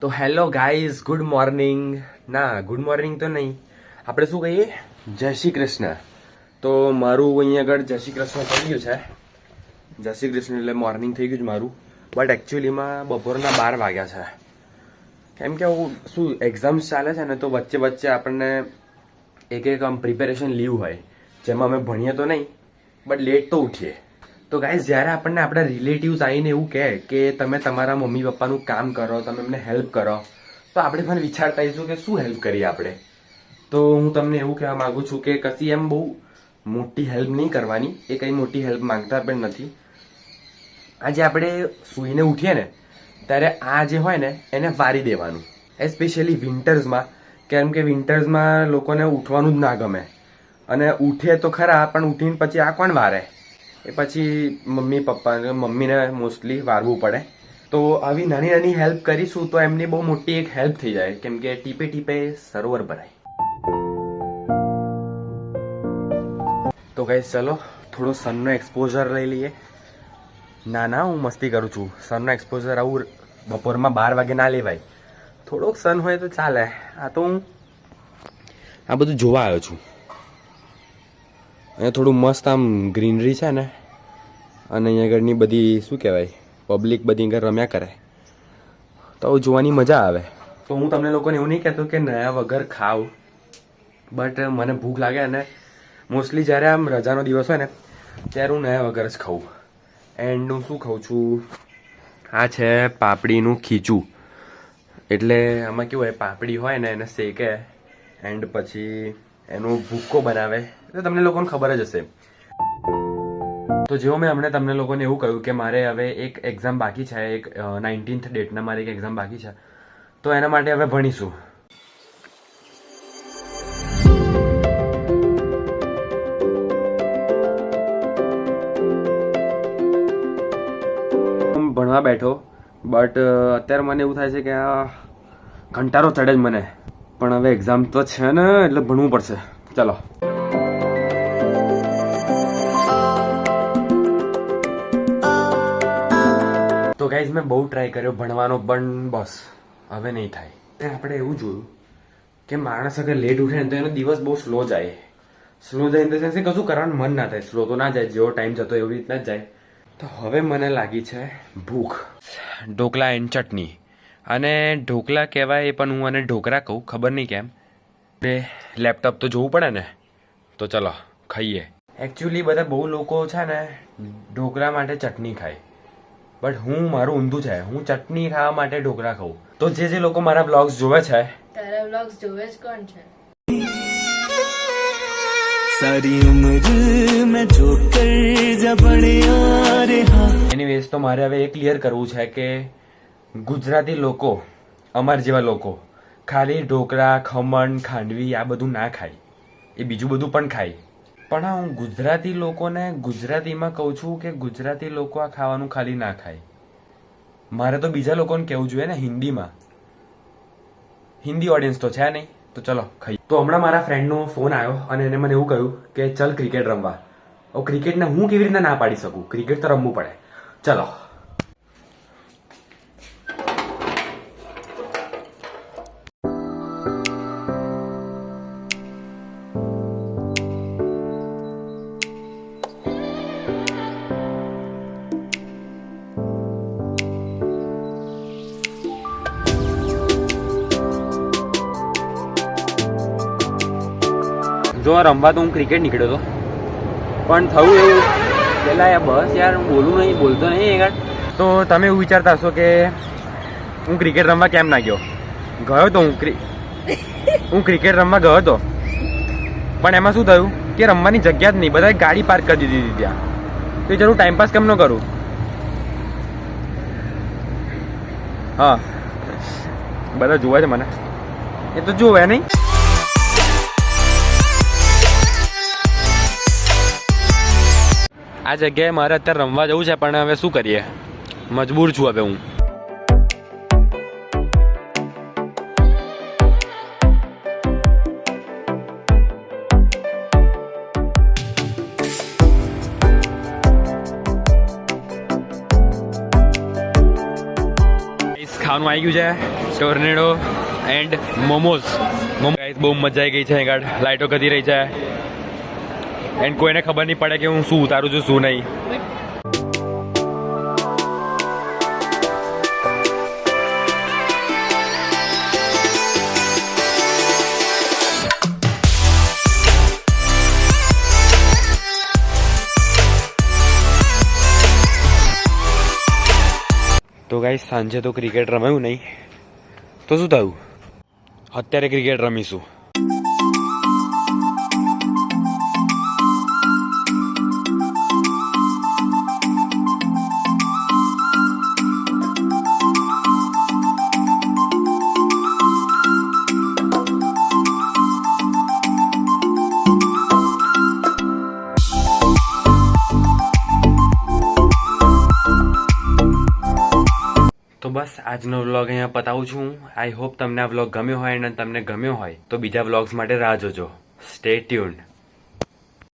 તો hello guys, good morning. ના, good morning તો નહીં, આપણે શું કહીએ, જય શ્રી કૃષ્ણ. તો મારું અહીંયા આગળ જય શ્રી કૃષ્ણ થઈ ગયું છે. જય શ્રી કૃષ્ણ એટલે મોર્નિંગ થઈ ગયું છે મારું. બટ એકચ્યુઅલીમાં બપોરના 12 વાગ્યા છે. કેમ કે હું શું એક્ઝામ્સ ચાલે છે ને, તો વચ્ચે વચ્ચે આપણને એક આમ પ્રિપેરેશન લીવ હોય, જેમાં અમે ભણીએ તો નહીં બટ લેટ તો ઉઠીએ. તો ગાઈઝ, જ્યારે આપણને આપણા રિલેટિવ્સ આવીને એવું કહે કે તમે તમારા મમ્મી પપ્પાનું કામ કરો, તમે એમને હેલ્પ કરો, તો આપણે પણ વિચારતા હોઈશું કે શું હેલ્પ કરીએ આપણે. તો હું તમને એવું કહેવા માગું છું કે કશી એમ બહુ મોટી હેલ્પ નહીં કરવાની. એ કંઈ મોટી હેલ્પ માંગતા પણ નથી. આજે આપણે સૂઈને ઉઠીએ ને ત્યારે આ જે હોય ને એને વારી દેવાનું, એસ્પેશિયલી વિન્ટર્સમાં. કેમ કે વિન્ટર્સમાં લોકોને ઉઠવાનું જ ના ગમે, અને ઉઠે તો ખરા પણ ઉઠીને પછી આ કોણ વારે? એ પછી મમ્મીને મોસ્ટલી વારવું પડે. તો આવી નાની નાની હેલ્પ કરીશું તો એમની બહુ મોટી એક હેલ્પ થઈ જાય. કેમ કે ટીપે ટીપે સરોવર ભરાય. તો ગાઈસ, ચલો થોડો સનનો એક્સપોઝર લઈ લઈએ. ના, હું મસ્તી કરું છું. સનનો એક્સપોઝર આવું બપોરમાં 12 વાગે ના લેવાય. થોડોક સન હોય તો ચાલે. આ તો હું આ બધું જોવા આવ્યો છું. અહીંયા થોડું મસ્ત આમ ગ્રીનરી છે ને, અને અહીંયા આગળની બધી શું કહેવાય, પબ્લિક બધી આગળ રમ્યા કરે, તો જોવાની મજા આવે. તો હું તમને લોકોને એવું નહીં કહેતો કે નયા વગર ખાવ, બટ મને ભૂખ લાગે અને મોસ્ટલી જ્યારે આમ રજાનો દિવસ હોય ને ત્યારે હું નયા વગર જ ખાઉં. એન્ડ હું શું ખાઉં છું, આ છે પાપડીનું ખીચું. એટલે આમાં કેવું હોય, પાપડી હોય ને એને શેકે એન્ડ પછી એનો ભૂક્કો બનાવે. એટલે તમને લોકોને ખબર જ હશે. તો જેવો મેં હમણાં તમને લોકોને એવું કહ્યું કે મારે હવે એક એક્ઝામ બાકી છે, એક 19th ડેટના મારી એક એક્ઝામ બાકી છે, તો એના માટે હવે ભણીશું. ભણવા બેઠો, બટ અત્યારે મને એવું થાય છે કે આ કંટાળો ચડે જ મને. પણ હવે એક્ઝામ તો છે ને, એટલે ભણવું પડશે. ચલો. તો ગાઈઝ, મેં બહુ ટ્રાય કર્યો ભણવાનો, પણ બસ હવે નહીં થાય. આપણે એવું જોયું કે માણસ અગર લેટ ઉઠે ને તો એનો દિવસ બહુ સ્લો જાય. સ્લો જાય ઇન ધ સેન્સ કે કશું કરવાનું મન ના થાય. સ્લો તો ના જાય, જેવો ટાઈમ જતો એવી રીતના જ જાય. તો હવે મને લાગી છે ભૂખ. ઢોકળા એન્ડ ચટણી. અને ઢોકળા કહેવાય પણ હું આને ઢોકળા કહું, ખબર નહીં કેમ. બે લેપટોપ તો જોવું પડે ને, તો ચલો ખાઈએ. એકચ્યુઅલી બધા બહુ લોકો છે ને ઢોકળા માટે ચટણી ખાય, બટ મારું ઊંધું છે. હું ચટણી ખાવા માટે ઢોકળા ખાઉં. તો જે લોકો મારા બ્લોગ્સ જોવે છે, તારા બ્લોગ્સ જોવે જ કોણ છે? सारी उम्र मैं जो कर जबड़िया रे हाँ. એનીવેઝ, તો મારે હવે એ ક્લિયર કરવું છે કે ગુજરાતી લોકો, અમાર જેવા લોકો, ખાલી ઢોકળા, ખમણ, ખાંડવી આ બધું ના ખાય. એ બીજું બધું પણ ખાય. પણ હા, હું ગુજરાતી લોકોને ગુજરાતીમાં કહું છું કે ગુજરાતી લોકો આ ખાવાનું ખાલી ના ખાય. મારે તો બીજા લોકોને કહેવું જોઈએ ને હિન્દીમાં. હિન્દી ઓડિયન્સ તો છે નહીં. તો ચલો ખાઈ. તો હમણાં મારા ફ્રેન્ડનો ફોન આવ્યો અને એને મને એવું કહ્યું કે ચલ ક્રિકેટ રમવા. હવે ક્રિકેટને હું કેવી રીતના ના પાડી શકું? ક્રિકેટ તો રમવું પડે. ચલો. જો રમવા તો હું ક્રિકેટ નીકળ્યો હતો, પણ થયું એવું પેલા બસ યાર હું બોલતો નહીં યાર. તો તમે એવું વિચારતા હશો કે હું ક્રિકેટ રમવા કેમ ના ગયો. તો હું ક્રિકેટ રમવા ગયો હતો, પણ એમાં શું થયું કે રમવાની જગ્યા જ નહીં. બધાએ ગાડી પાર્ક કરી દીધી હતી ત્યાં. તો જરૂર ટાઈમપાસ કેમ ન કરું? હા, બધા જોવે છે મને, એ તો જોવે નહીં. આ જગ્યાએ મારે અત્યારે રમવા જવું છે, પણ હવે શું કરીએ, મજબૂર છું હવે હું. ખાવાનું આવી ગયું છે. Tornado and momos. ગાઈસ બહુ મજા આવી ગઈ છે. અહીં આગળ લાઇટો ગતી રહી છે એન્ડ કોઈને ખબર નહીં પડે કે હું શું ઉતારું છું શું નહીં. તો ગાઈસ સાંજે તો ક્રિકેટ રમાયું નહીં તો શું થયું, અત્યારે ક્રિકેટ રમીશું. તો બસ આજનો વ્લોગ અહીંયા પતાવું છું. આઈ હોપ તમને આ વ્લોગ ગમ્યો હોય અને તમને ગમ્યો હોય તો બીજા વ્લોગ્સ માટે રાહ જોજો. Stay tuned.